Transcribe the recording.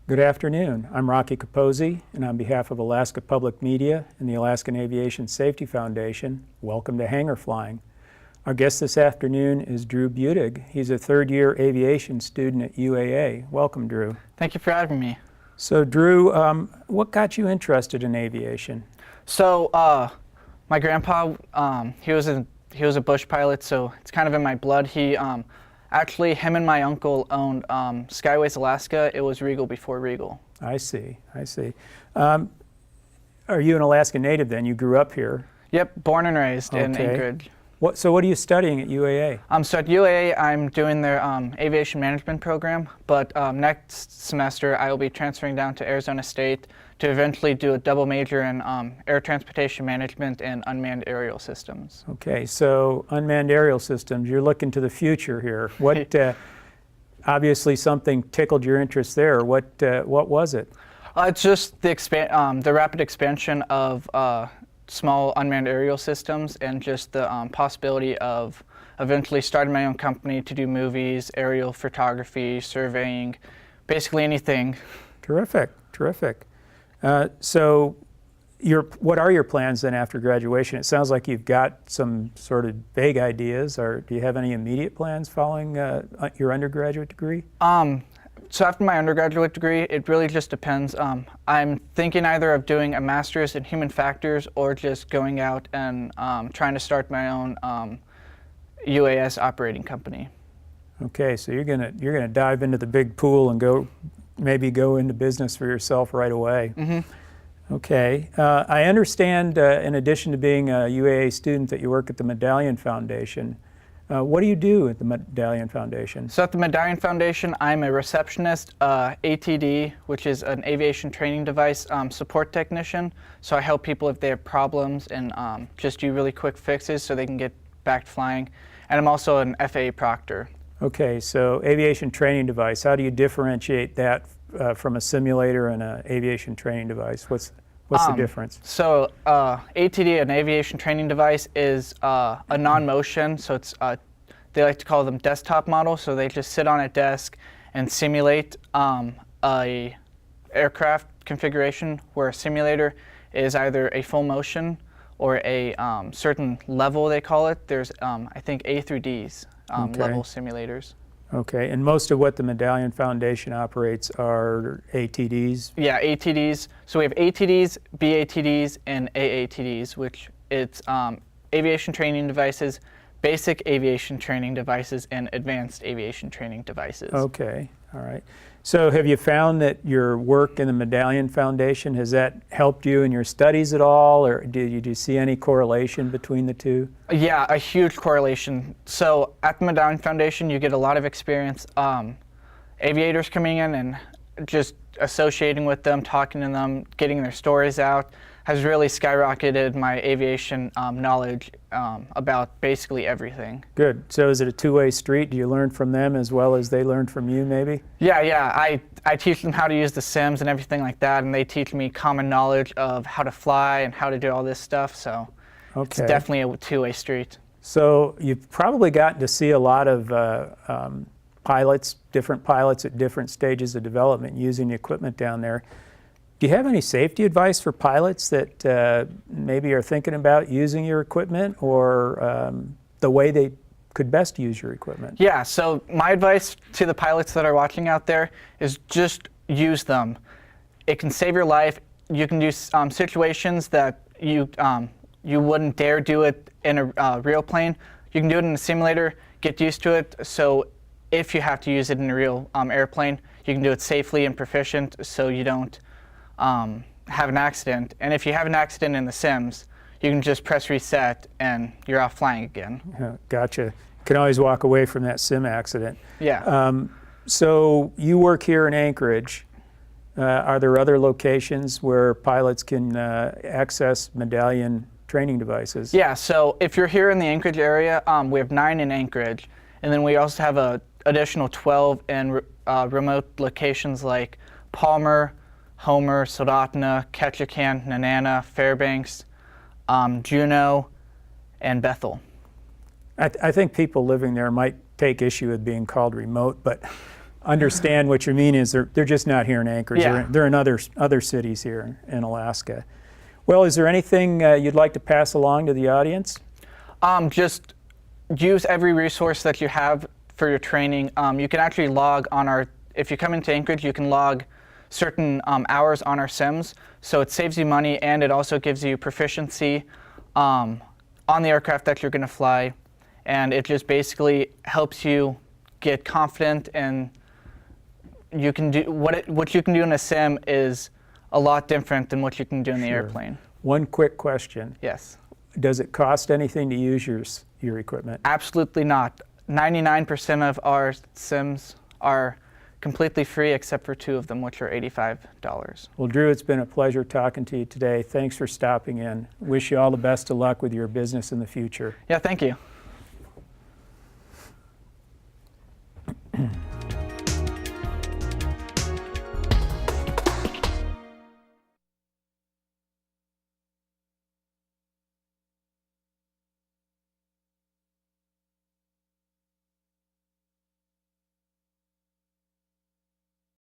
Good afternoon. I'm Rocky Capozzi, and on behalf of Alaska Public Media and the Alaskan Aviation Safety Foundation, welcome to Hangar Flying. Our guest this afternoon is Drew Budig. He's a third-year aviation student at UAA. Welcome, Drew. Thank you for having me. So, Drew, what got you interested in aviation? So, my grandpa, he was a bush pilot, so it's kind of in my blood. Actually, him and my uncle owned Skyways Alaska. It was Regal before Regal. I see. Are you an Alaska native then? You grew up here? Yep, born and raised in Anchorage. So what are you studying at UAA? So at UAA, I'm doing their aviation management program, but next semester I will be transferring down to Arizona State to eventually do a double major in air transportation management and unmanned aerial systems. Okay, so unmanned aerial systems, you're looking to the future here. What, obviously something tickled your interest there. What was it? It's just the rapid expansion of small unmanned aerial systems, and just the possibility of eventually starting my own company to do movies, aerial photography, surveying, basically anything. Terrific. So what are your plans then after graduation? It sounds like you've got some sort of vague ideas, or do you have any immediate plans following your undergraduate degree? So after my undergraduate degree, it really just depends. I'm thinking either of doing a master's in human factors or just going out and trying to start my own UAS operating company. Okay, so you're gonna dive into the big pool and maybe go into business for yourself right away. Mm-hmm. Okay, I understand in addition to being a UAA student that you work at the Medallion Foundation. What do you do at the Medallion Foundation? So at the Medallion Foundation, I'm a receptionist, ATD, which is an aviation training device support technician. So I help people if they have problems and just do really quick fixes so they can get back to flying. And I'm also an FAA proctor. Okay, so aviation training device, how do you differentiate that from a simulator and an aviation training device? What's the difference? So ATD, an aviation training device, is a non-motion, so it's they like to call them desktop models, so they just sit on a desk and simulate a aircraft configuration, where a simulator is either a full motion or a certain level, they call it. There's I think A through D's level simulators. Okay, and most of what the Medallion Foundation operates are ATDs? Yeah, ATDs. So we have ATDs, BATDs, and AATDs, which it's aviation training devices, basic aviation training devices, and advanced aviation training devices. Okay, all right. So have you found that your work in the Medallion Foundation, has that helped you in your studies at all, or do you see any correlation between the two? Yeah, a huge correlation. So at the Medallion Foundation, you get a lot of experience aviators coming in and just associating with them, talking to them, getting their stories out, has really skyrocketed my aviation knowledge about basically everything. Good. So is it a two-way street? Do you learn from them as well as they learn from you, maybe? Yeah. I teach them how to use the sims and everything like that, and they teach me common knowledge of how to fly and how to do all this stuff, so it's definitely a two-way street. So you've probably gotten to see a lot of different pilots at different stages of development using the equipment down there. Do you have any safety advice for pilots that maybe are thinking about using your equipment, or the way they could best use your equipment? Yeah, so my advice to the pilots that are watching out there is just use them. It can save your life. You can do situations that you wouldn't dare do it in a real plane. You can do it in a simulator, get used to it, so if you have to use it in a real airplane, you can do it safely and proficient so you don't have an accident. And if you have an accident in the sims, you can just press reset and you're off flying again. Yeah, gotcha. You can always walk away from that sim accident. Yeah. So you work here in Anchorage. Are there other locations where pilots can access Medallion training devices? Yeah, so if you're here in the Anchorage area, we have 9 in Anchorage, and then we also have an additional 12 in remote locations like Palmer, Homer, Soldotna, Ketchikan, Nenana, Fairbanks, Juneau, and Bethel. I think people living there might take issue with being called remote, but understand what you mean is they're just not here in Anchorage. Yeah. They're in other cities here in Alaska. Well, is there anything you'd like to pass along to the audience? Just use every resource that you have for your training. You can actually log on if you come into Anchorage, you can log certain hours on our sims. So it saves you money, and it also gives you proficiency on the aircraft that you're going to fly. And it just basically helps you get confident, and you can do what you can do in a sim is a lot different than what you can do in the airplane. One quick question. Yes. Does it cost anything to use your equipment? Absolutely not. 99% of our sims are completely free except for 2 of them, which are $85. Well, Drew, it's been a pleasure talking to you today. Thanks for stopping in. Wish you all the best of luck with your business in the future. Yeah, thank you.